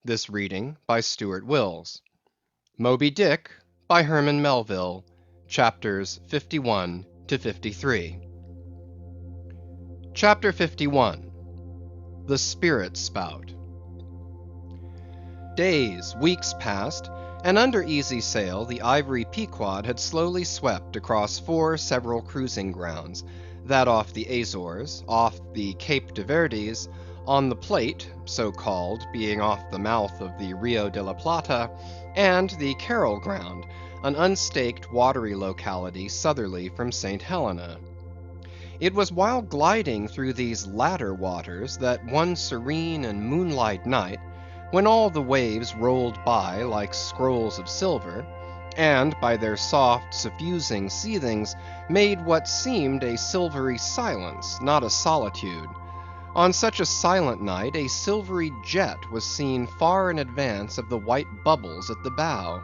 This reading by Stuart Wills. Moby-Dick by Herman Melville, chapters 51 to 53. Chapter 51. The Spirit Spout. Days, weeks passed, and under easy sail the ivory Pequod had slowly swept across 4 several cruising grounds, that off the Azores, off the Cape de Verdes, on the Plate, so called, being off the mouth of the Rio de la Plata, and the Carroll Ground, an unstaked watery locality southerly from St. Helena. It was while gliding through these latter waters that one serene and moonlight night, when all the waves rolled by like scrolls of silver, and by their soft, suffusing seethings made what seemed a silvery silence, not a solitude. On such a silent night, a silvery jet was seen far in advance of the white bubbles at the bow.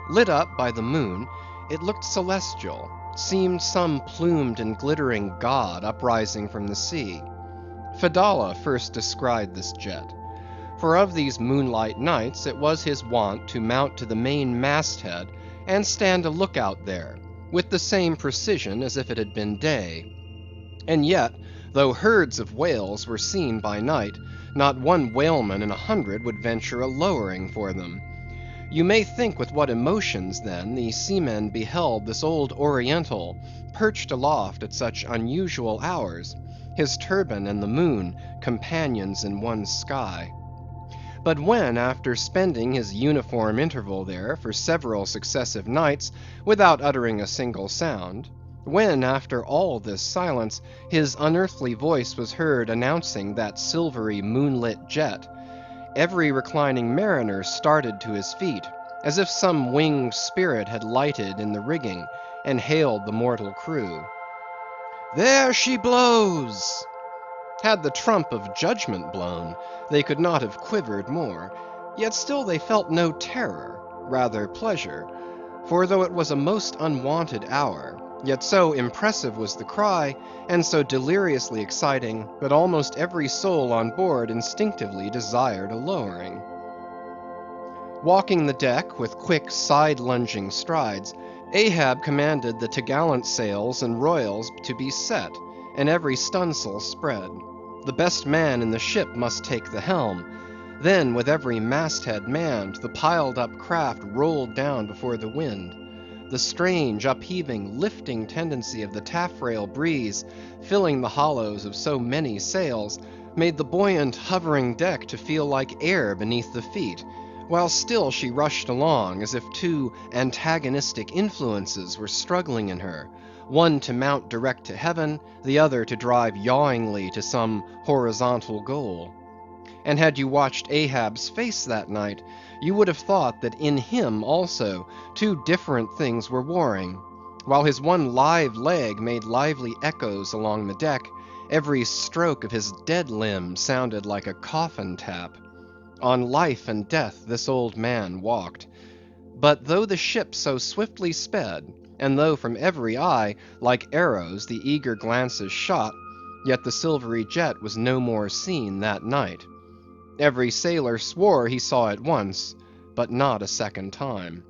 Lit up by the moon, it looked celestial, seemed some plumed and glittering god uprising from the sea. Fedallah first descried this jet. For of these moonlight nights it was his wont to mount to the main masthead and stand a lookout there, with the same precision as if it had been day. And yet, though herds of whales were seen by night, not one whaleman in 100 would venture a lowering for them. You may think with what emotions, then, the seamen beheld this old Oriental perched aloft at such unusual hours, his turban and the moon companions in one sky. But when, after spending his uniform interval there for several successive nights without uttering a single sound, when, after all this silence, his unearthly voice was heard announcing that silvery moonlit jet, every reclining mariner started to his feet, as if some winged spirit had lighted in the rigging and hailed the mortal crew. "There she blows!" Had the trump of judgment blown, they could not have quivered more, yet still they felt no terror, rather pleasure, for though it was a most unwonted hour, yet so impressive was the cry, and so deliriously exciting, that almost every soul on board instinctively desired a lowering. Walking the deck with quick side-lunging strides, Ahab commanded the t'gallant sails and royals to be set, and every stunsail spread. The best man in the ship must take the helm. Then, with every masthead manned, the piled-up craft rolled down before the wind. The strange, upheaving, lifting tendency of the taffrail breeze, filling the hollows of so many sails, made the buoyant, hovering deck to feel like air beneath the feet, while still she rushed along as if 2 antagonistic influences were struggling in her, one to mount direct to heaven, the other to drive yawingly to some horizontal goal. And had you watched Ahab's face that night, you would have thought that in him also 2 different things were warring. While his one live leg made lively echoes along the deck, every stroke of his dead limb sounded like a coffin tap. On life and death this old man walked. But though the ship so swiftly sped, and though from every eye, like arrows, the eager glances shot, yet the silvery jet was no more seen that night. Every sailor swore he saw it once, but not a second time.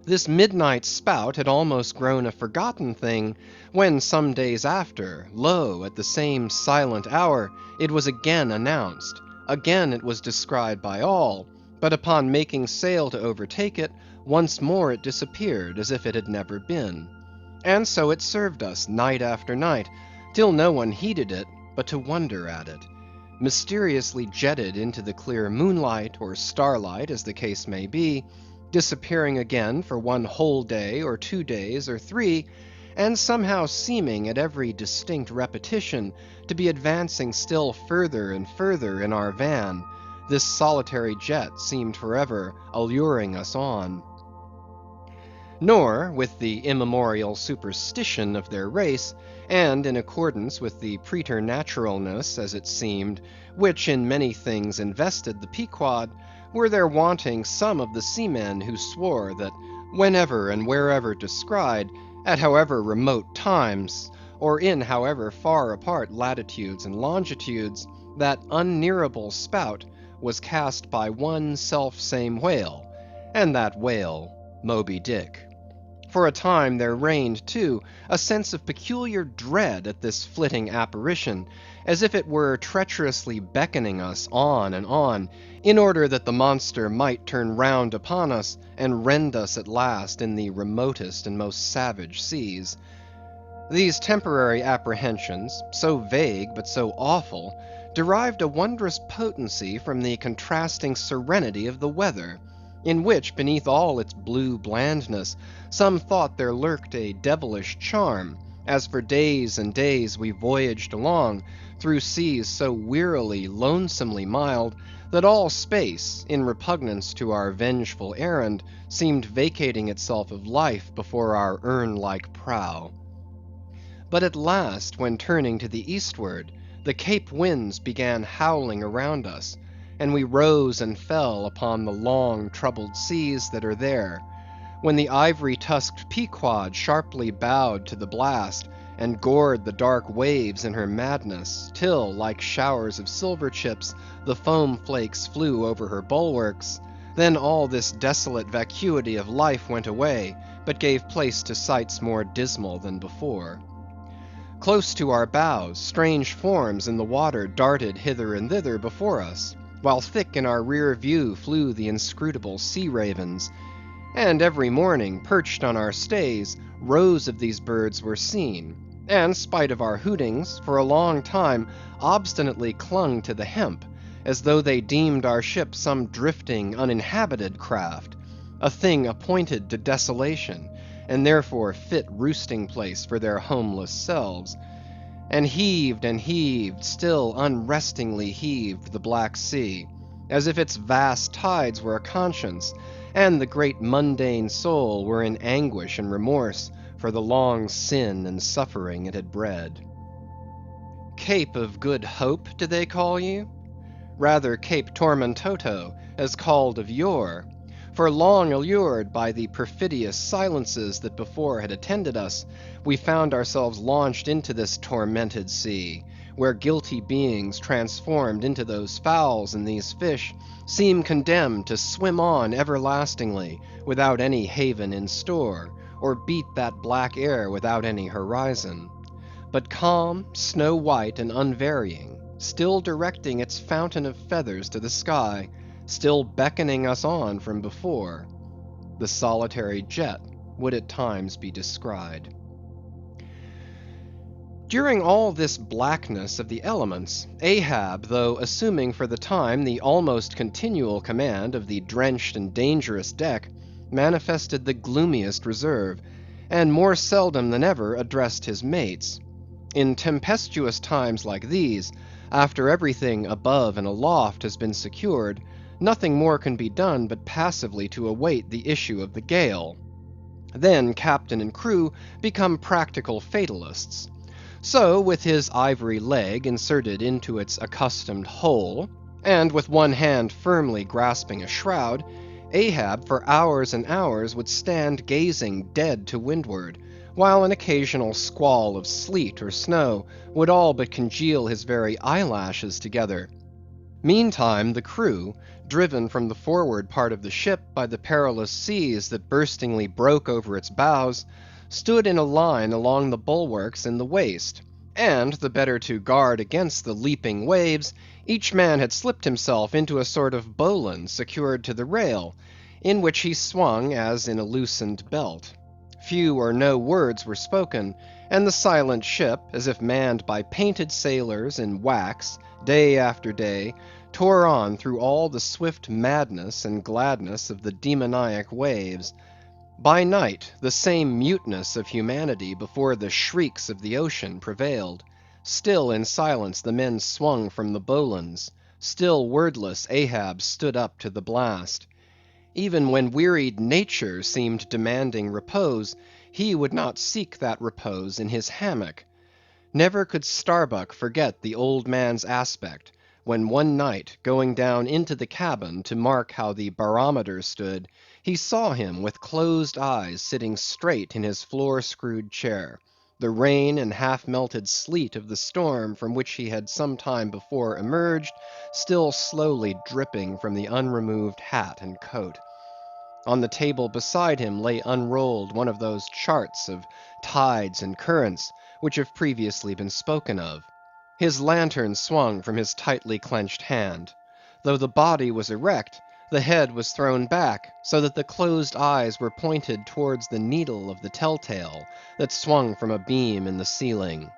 This midnight spout had almost grown a forgotten thing, when some days after, lo, at the same silent hour, it was again announced. Again it was descried by all, but upon making sail to overtake it, once more it disappeared as if it had never been. And so it served us night after night, till no one heeded it but to wonder at it. Mysteriously jetted into the clear moonlight, or starlight as the case may be, disappearing again for one whole day, or 2 days, or 3, and somehow seeming at every distinct repetition to be advancing still further and further in our van, this solitary jet seemed forever alluring us on. Nor, with the immemorial superstition of their race, and in accordance with the preternaturalness, as it seemed, which in many things invested the Pequod, were there wanting some of the seamen who swore that whenever and wherever descried, at however remote times, or in however far apart latitudes and longitudes, that unnearable spout was cast by one self-same whale, and that whale Moby-Dick. For a time there reigned, too, a sense of peculiar dread at this flitting apparition, as if it were treacherously beckoning us on, in order that the monster might turn round upon us and rend us at last in the remotest and most savage seas. These temporary apprehensions, so vague but so awful, derived a wondrous potency from the contrasting serenity of the weather, in which, beneath all its blue blandness, some thought there lurked a devilish charm, as for days and days we voyaged along, through seas so wearily, lonesomely mild, that all space, in repugnance to our vengeful errand, seemed vacating itself of life before our urn-like prow. But at last, when turning to the eastward, the Cape winds began howling around us, and we rose and fell upon the long troubled seas that are there, when the ivory-tusked Pequod sharply bowed to the blast, and gored the dark waves in her madness, till, like showers of silver chips, the foam flakes flew over her bulwarks. Then all this desolate vacuity of life went away, but gave place to sights more dismal than before. Close to our bows, strange forms in the water darted hither and thither before us, while thick in our rear view flew the inscrutable sea ravens. And every morning, perched on our stays, rows of these birds were seen, and, spite of our hootings, for a long time obstinately clung to the hemp, as though they deemed our ship some drifting, uninhabited craft, a thing appointed to desolation, and therefore fit roosting place for their homeless selves. And heaved, still unrestingly heaved the black sea, as if its vast tides were a conscience, and the great mundane soul were in anguish and remorse for the long sin and suffering it had bred. Cape of Good Hope, do they call you? Rather Cape Tormentoso, as called of yore. For long allured by the perfidious silences that before had attended us, we found ourselves launched into this tormented sea, where guilty beings transformed into those fowls and these fish, seem condemned to swim on everlastingly, without any haven in store, or beat that black air without any horizon. But calm, snow white, and unvarying, still directing its fountain of feathers to the sky, still beckoning us on from before, the solitary jet would at times be descried. During all this blackness of the elements, Ahab, though assuming for the time the almost continual command of the drenched and dangerous deck, manifested the gloomiest reserve, and more seldom than ever addressed his mates. In tempestuous times like these, after everything above and aloft has been secured, nothing more can be done but passively to await the issue of the gale. Then captain and crew become practical fatalists. So, with his ivory leg inserted into its accustomed hole, and with one hand firmly grasping a shroud, Ahab for hours and hours would stand gazing dead to windward, while an occasional squall of sleet or snow would all but congeal his very eyelashes together. Meantime the crew, driven from the forward part of the ship by the perilous seas that burstingly broke over its bows, stood in a line along the bulwarks in the waist, and the better to guard against the leaping waves, each man had slipped himself into a sort of bowline secured to the rail, in which he swung as in a loosened belt. Few or no words were spoken, and the silent ship, as if manned by painted sailors in wax, day after day, tore on through all the swift madness and gladness of the demoniac waves. By night, the same muteness of humanity before the shrieks of the ocean prevailed. Still in silence the men swung from the bowlines. Still wordless Ahab stood up to the blast. Even when wearied nature seemed demanding repose, he would not seek that repose in his hammock. Never could Starbuck forget the old man's aspect, when one night, going down into the cabin to mark how the barometer stood, he saw him with closed eyes sitting straight in his floor-screwed chair, The rain and half-melted sleet of the storm from which he had some time before emerged, still slowly dripping from the unremoved hat and coat. On the table beside him lay unrolled one of those charts of tides and currents which have previously been spoken of. His lantern swung from his tightly clenched hand. Though the body was erect, the head was thrown back, so that the closed eyes were pointed towards the needle of the telltale that swung from a beam in the ceiling.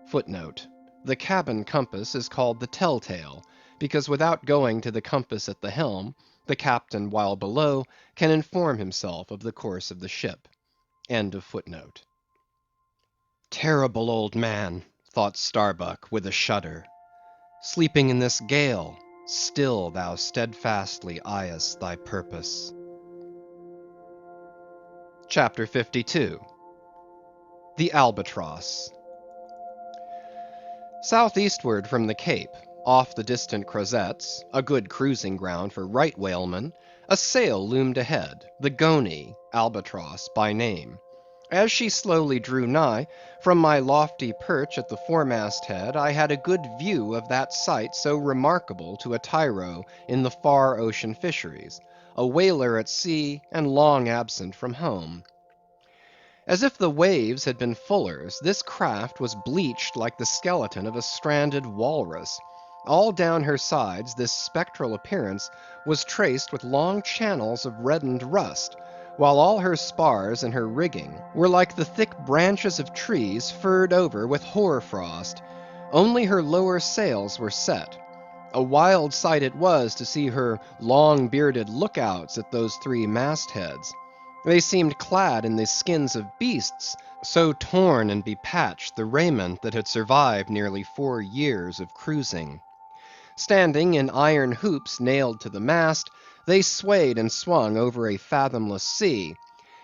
Footnote: the cabin compass is called the telltale, because without going to the compass at the helm, the captain while below can inform himself of the course of the ship. End of footnote. Terrible old man, thought Starbuck with a shudder. Sleeping in this gale, still thou steadfastly eyest thy purpose. Chapter 52. The Albatross. Southeastward from the Cape, off the distant Crozetts, a good cruising ground for right whalemen, a sail loomed ahead, the Goney, Albatross by name. As she slowly drew nigh, from my lofty perch at the foremast head, I had a good view of that sight so remarkable to a tyro in the far ocean fisheries, a whaler at sea and long absent from home. As if the waves had been fullers, this craft was bleached like the skeleton of a stranded walrus. All down her sides this spectral appearance was traced with long channels of reddened rust, while all her spars and her rigging were like the thick branches of trees furred over with hoar frost. Only her lower sails were set. A wild sight it was to see her long bearded lookouts at those three mastheads. They seemed clad in the skins of beasts, so torn and bepatched the raiment that had survived nearly 4 years of cruising. Standing in iron hoops nailed to the mast, they swayed and swung over a fathomless sea;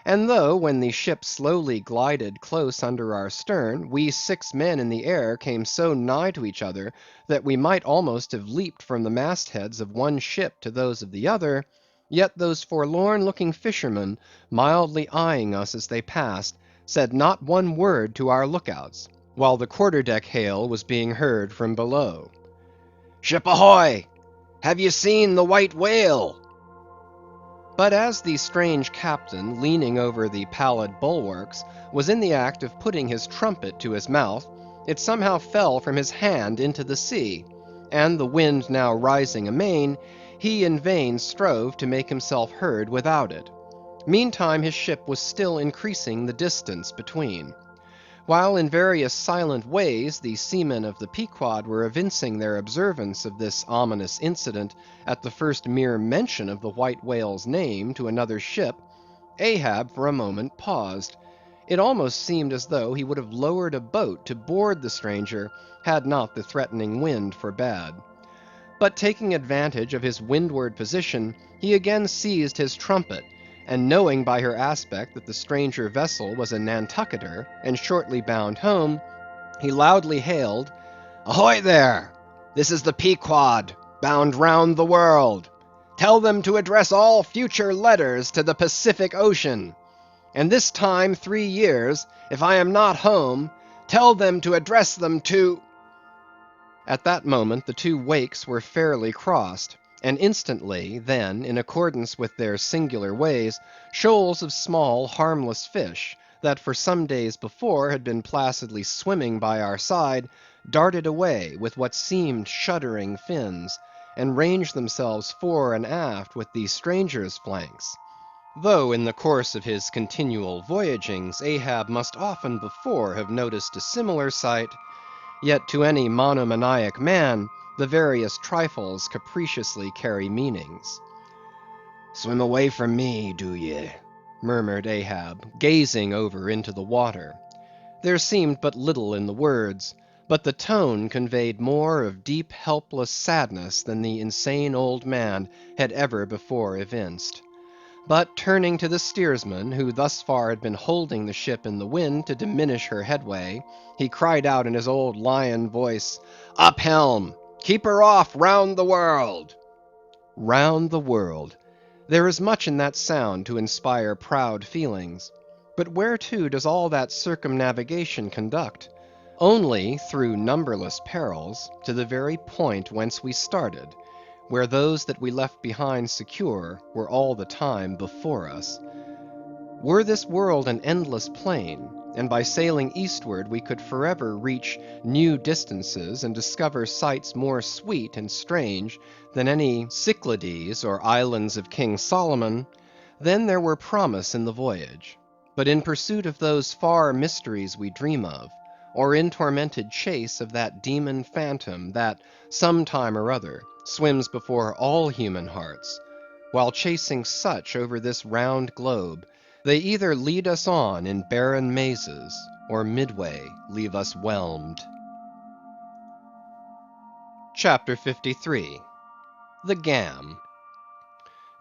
and though, when the ship slowly glided close under our stern, we 6 men in the air came so nigh to each other that we might almost have leaped from the mastheads of one ship to those of the other, yet those forlorn-looking fishermen, mildly eyeing us as they passed, said not one word to our lookouts, while the quarter-deck hail was being heard from below. "Ship ahoy! Have ye seen the white whale?" But as the strange captain, leaning over the pallid bulwarks, was in the act of putting his trumpet to his mouth, it somehow fell from his hand into the sea, and the wind now rising amain, he in vain strove to make himself heard without it. Meantime his ship was still increasing the distance between. While in various silent ways the seamen of the Pequod were evincing their observance of this ominous incident at the first mere mention of the white whale's name to another ship, Ahab for a moment paused. It almost seemed as though he would have lowered a boat to board the stranger, had not the threatening wind forbade. But taking advantage of his windward position, he again seized his trumpet, and knowing by her aspect that the stranger vessel was a Nantucketer, and shortly bound home, he loudly hailed, "Ahoy there! This is the Pequod, bound round the world. Tell them to address all future letters to the Pacific Ocean. And this time 3 years, if I am not home, tell them to address them to—" At that moment the two wakes were fairly crossed, and instantly, then, in accordance with their singular ways, shoals of small harmless fish, that for some days before had been placidly swimming by our side, darted away with what seemed shuddering fins, and ranged themselves fore and aft with the stranger's flanks. Though in the course of his continual voyagings, Ahab must often before have noticed a similar sight, yet to any monomaniac man, the various trifles capriciously carry meanings. "Swim away from me, do ye?" murmured Ahab, gazing over into the water. There seemed but little in the words, but the tone conveyed more of deep helpless sadness than the insane old man had ever before evinced. But turning to the steersman, who thus far had been holding the ship in the wind to diminish her headway, he cried out in his old lion voice, "Up helm! Keep her off round the world!" Round the world! There is much in that sound to inspire proud feelings. But whereto does all that circumnavigation conduct? Only through numberless perils to the very point whence we started, where those that we left behind secure were all the time before us. Were this world an endless plain, and by sailing eastward we could forever reach new distances and discover sights more sweet and strange than any Cyclades or islands of King Solomon, then there were promise in the voyage. But in pursuit of those far mysteries we dream of, or in tormented chase of that demon phantom that, some time or other, swims before all human hearts, while chasing such over this round globe, they either lead us on in barren mazes, or midway leave us whelmed. Chapter 53. The Gam.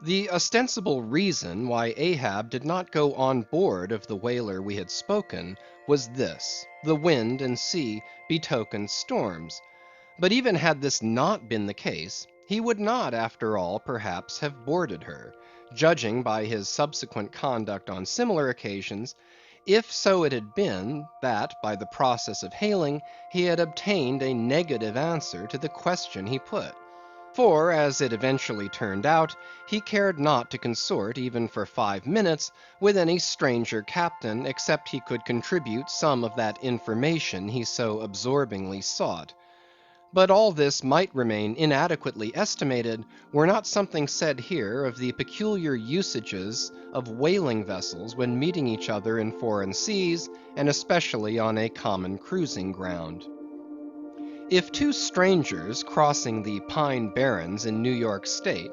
The ostensible reason why Ahab did not go on board of the whaler we had spoken was this: the wind and sea betokened storms. But even had this not been the case, he would not, after all, perhaps, have boarded her, judging by his subsequent conduct on similar occasions, if so it had been, that by the process of hailing he had obtained a negative answer to the question he put. For, as it eventually turned out, he cared not to consort even for 5 minutes with any stranger captain, except he could contribute some of that information he so absorbingly sought. But all this might remain inadequately estimated, were not something said here of the peculiar usages of whaling vessels when meeting each other in foreign seas, and especially on a common cruising ground. If two strangers crossing the Pine Barrens in New York State,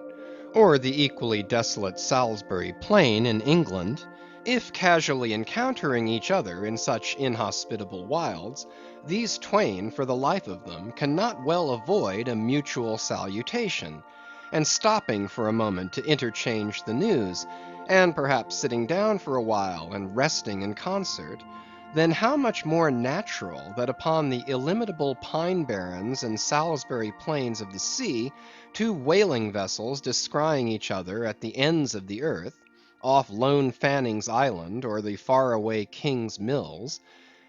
or the equally desolate Salisbury Plain in England, if casually encountering each other in such inhospitable wilds, these twain for the life of them cannot well avoid a mutual salutation, and stopping for a moment to interchange the news, and perhaps sitting down for a while and resting in concert, then how much more natural that upon the illimitable Pine Barrens and Salisbury Plains of the sea, two whaling vessels descrying each other at the ends of the earth, off Lone Fanning's Island or the far-away King's Mills,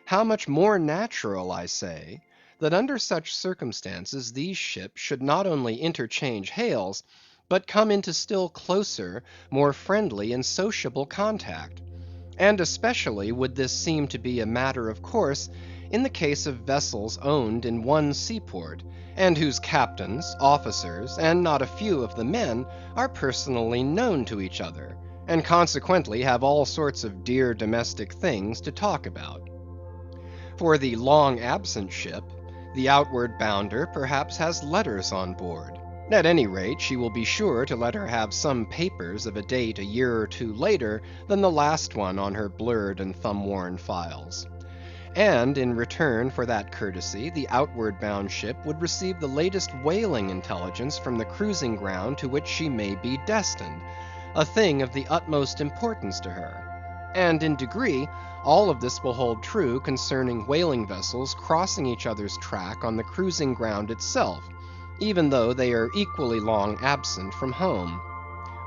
how much more natural, I say, that under such circumstances these ships should not only interchange hails, but come into still closer, more friendly and sociable contact. And especially would this seem to be a matter of course in the case of vessels owned in one seaport, and whose captains, officers, and not a few of the men are personally known to each other, and consequently have all sorts of dear domestic things to talk about. For the long absent ship, the outward bounder perhaps has letters on board. At any rate, she will be sure to let her have some papers of a date a year or two later than the last one on her blurred and thumb-worn files. And in return for that courtesy, the outward bound ship would receive the latest whaling intelligence from the cruising ground to which she may be destined, a thing of the utmost importance to her. And in degree, all of this will hold true concerning whaling vessels crossing each other's track on the cruising ground itself, even though they are equally long absent from home.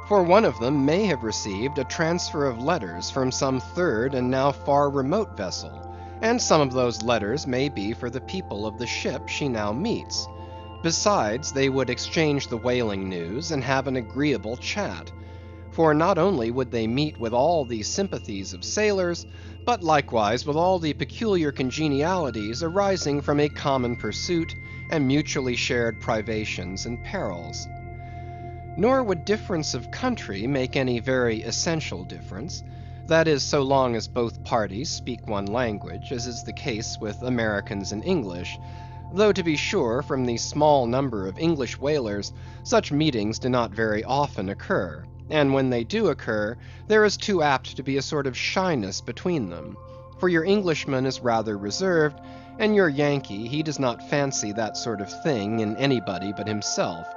For one of them may have received a transfer of letters from some third and now far remote vessel, and some of those letters may be for the people of the ship she now meets. Besides, they would exchange the whaling news and have an agreeable chat. For not only would they meet with all the sympathies of sailors, but likewise with all the peculiar congenialities arising from a common pursuit, and mutually shared privations and perils. Nor would difference of country make any very essential difference; that is, so long as both parties speak one language, as is the case with Americans and English; though to be sure, from the small number of English whalers, such meetings do not very often occur, and when they do occur, there is too apt to be a sort of shyness between them; for your Englishman is rather reserved, and your Yankee, he does not fancy that sort of thing in anybody but himself.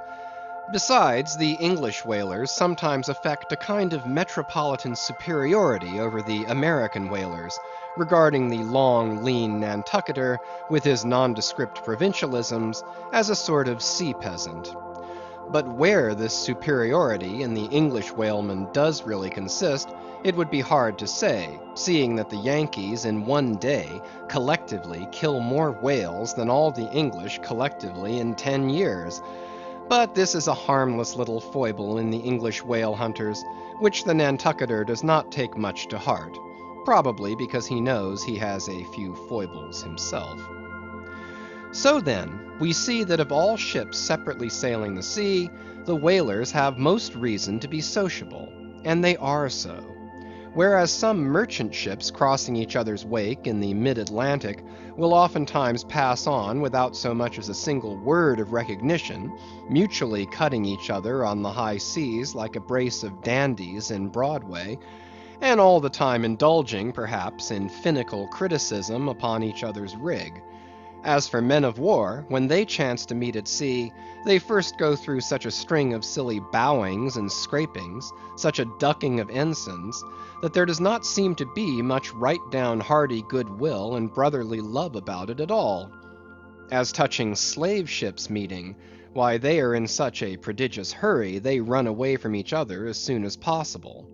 Besides, the English whalers sometimes affect a kind of metropolitan superiority over the American whalers, regarding the long, lean Nantucketer, with his nondescript provincialisms, as a sort of sea peasant. But where this superiority in the English whaleman does really consist, it would be hard to say, seeing that the Yankees in one day collectively kill more whales than all the English collectively in 10 years. But this is a harmless little foible in the English whale hunters, which the Nantucketer does not take much to heart, probably because he knows he has a few foibles himself. So then, we see that of all ships separately sailing the sea, the whalers have most reason to be sociable, and they are so. Whereas some merchant ships crossing each other's wake in the mid-Atlantic will oftentimes pass on without so much as a single word of recognition, mutually cutting each other on the high seas like a brace of dandies in Broadway, and all the time indulging, perhaps, in finical criticism upon each other's rig. As for men of war, when they chance to meet at sea, they first go through such a string of silly bowings and scrapings, such a ducking of ensigns, that there does not seem to be much right down hearty goodwill and brotherly love about it at all. As touching slave ships meeting, why they are in such a prodigious hurry, they run away from each other as soon as possible.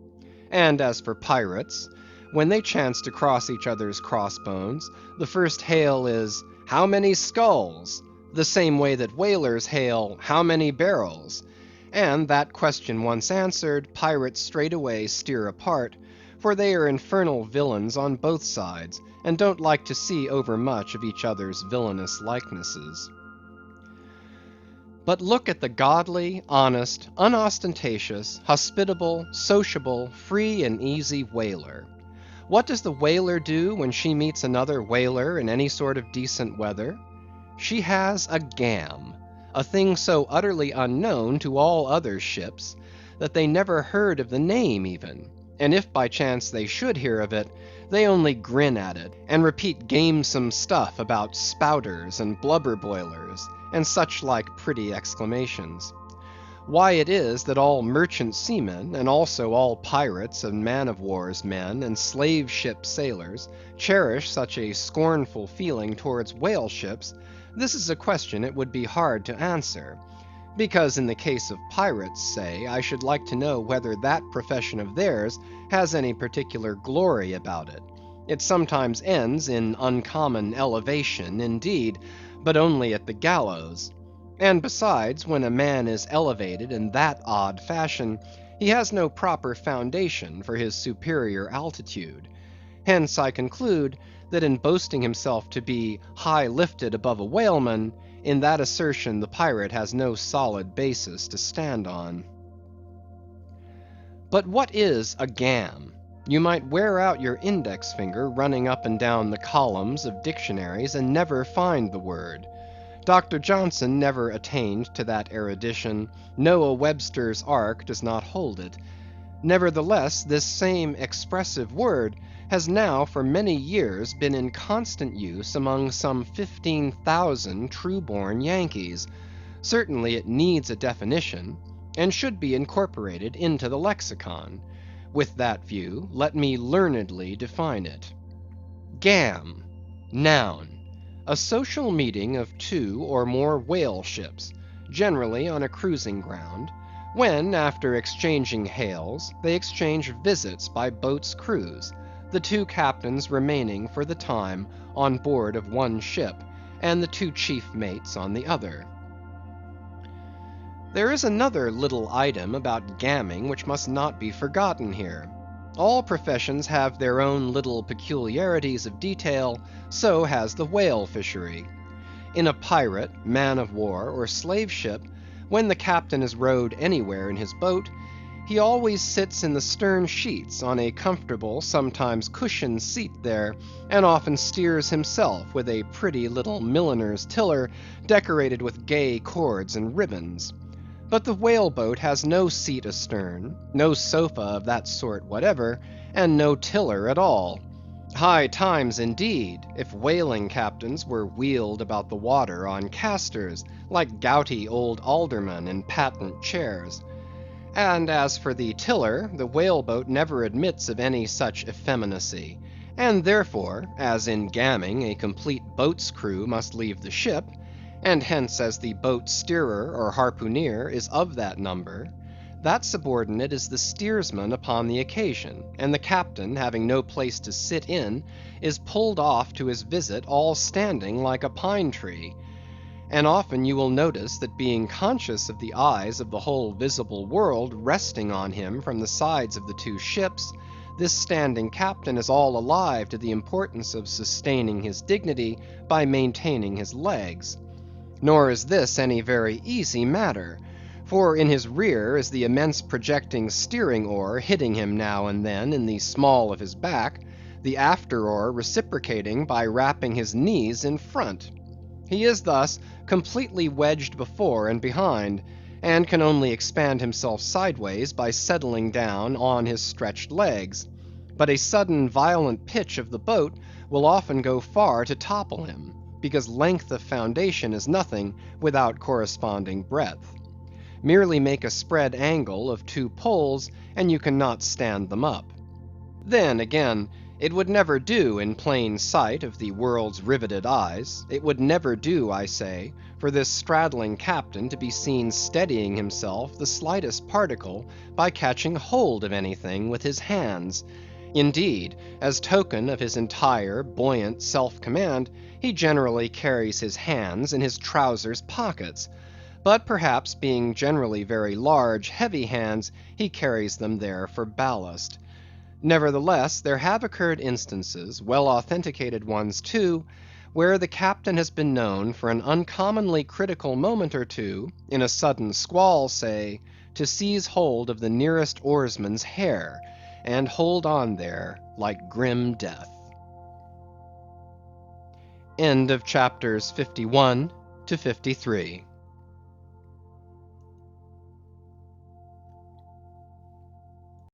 And as for pirates, when they chance to cross each other's crossbones, the first hail is, "How many skulls?" the same way that whalers hail, "How many barrels?" And that question once answered, pirates straightway steer apart, for they are infernal villains on both sides, and don't like to see overmuch of each other's villainous likenesses. But look at the godly, honest, unostentatious, hospitable, sociable, free and easy whaler. What does the whaler do when she meets another whaler in any sort of decent weather? She has a gam, a thing so utterly unknown to all other ships that they never heard of the name even, and if by chance they should hear of it, they only grin at it, and repeat gamesome stuff about spouters and blubber boilers, and such like pretty exclamations. Why it is that all merchant seamen, and also all pirates and man-of-war's men, and slave ship sailors, cherish such a scornful feeling towards whale ships, this is a question it would be hard to answer. Because in the case of pirates, say, I should like to know whether that profession of theirs has any particular glory about it. It sometimes ends in uncommon elevation, indeed, but only at the gallows. And besides, when a man is elevated in that odd fashion, he has no proper foundation for his superior altitude. Hence I conclude, that in boasting himself to be high lifted above a whaleman, in that assertion the pirate has no solid basis to stand on. But what is a gam? You might wear out your index finger running up and down the columns of dictionaries and never find the word. Dr. Johnson never attained to that erudition. Noah Webster's ark does not hold it. Nevertheless, this same expressive word has now for many years been in constant use among some 15,000 true-born Yankees. Certainly it needs a definition, and should be incorporated into the lexicon. With that view, let me learnedly define it. Gam, noun. A social meeting of two or more whale ships, generally on a cruising ground, when, after exchanging hails, they exchange visits by boat's cruise, the two captains remaining for the time on board of one ship, and the two chief mates on the other. There is another little item about gamming which must not be forgotten here. All professions have their own little peculiarities of detail, so has the whale fishery. In a pirate, man-of-war, or slave ship, when the captain is rowed anywhere in his boat, he always sits in the stern sheets on a comfortable, sometimes cushioned seat there, and often steers himself with a pretty little milliner's tiller decorated with gay cords and ribbons. But the whale boat has no seat astern, no sofa of that sort whatever, and no tiller at all. High times indeed, if whaling captains were wheeled about the water on casters, like gouty old aldermen in patent chairs. And as for the tiller, the whale boat never admits of any such effeminacy, and therefore, as in gamming a complete boat's crew must leave the ship, and hence as the boat steerer or harpooneer is of that number, that subordinate is the steersman upon the occasion, and the captain having no place to sit in, is pulled off to his visit all standing like a pine tree. And often you will notice that being conscious of the eyes of the whole visible world resting on him from the sides of the two ships, this standing captain is all alive to the importance of sustaining his dignity by maintaining his legs. Nor is this any very easy matter, for in his rear is the immense projecting steering oar hitting him now and then in the small of his back, the after oar reciprocating by rapping his knees in front. He is thus completely wedged before and behind, and can only expand himself sideways by settling down on his stretched legs. But a sudden violent pitch of the boat will often go far to topple him, because length of foundation is nothing without corresponding breadth. Merely make a spread angle of two poles, and you cannot stand them up. Then, again, it would never do in plain sight of the world's riveted eyes, it would never do, I say, for this straddling captain to be seen steadying himself the slightest particle by catching hold of anything with his hands. Indeed, as token of his entire buoyant self-command, he generally carries his hands in his trousers pockets, but perhaps being generally very large, heavy hands, he carries them there for ballast. Nevertheless, there have occurred instances, well authenticated ones too, where the captain has been known for an uncommonly critical moment or two, in a sudden squall say, to seize hold of the nearest oarsman's hair, and hold on there like grim death. End of chapters 51 to 53.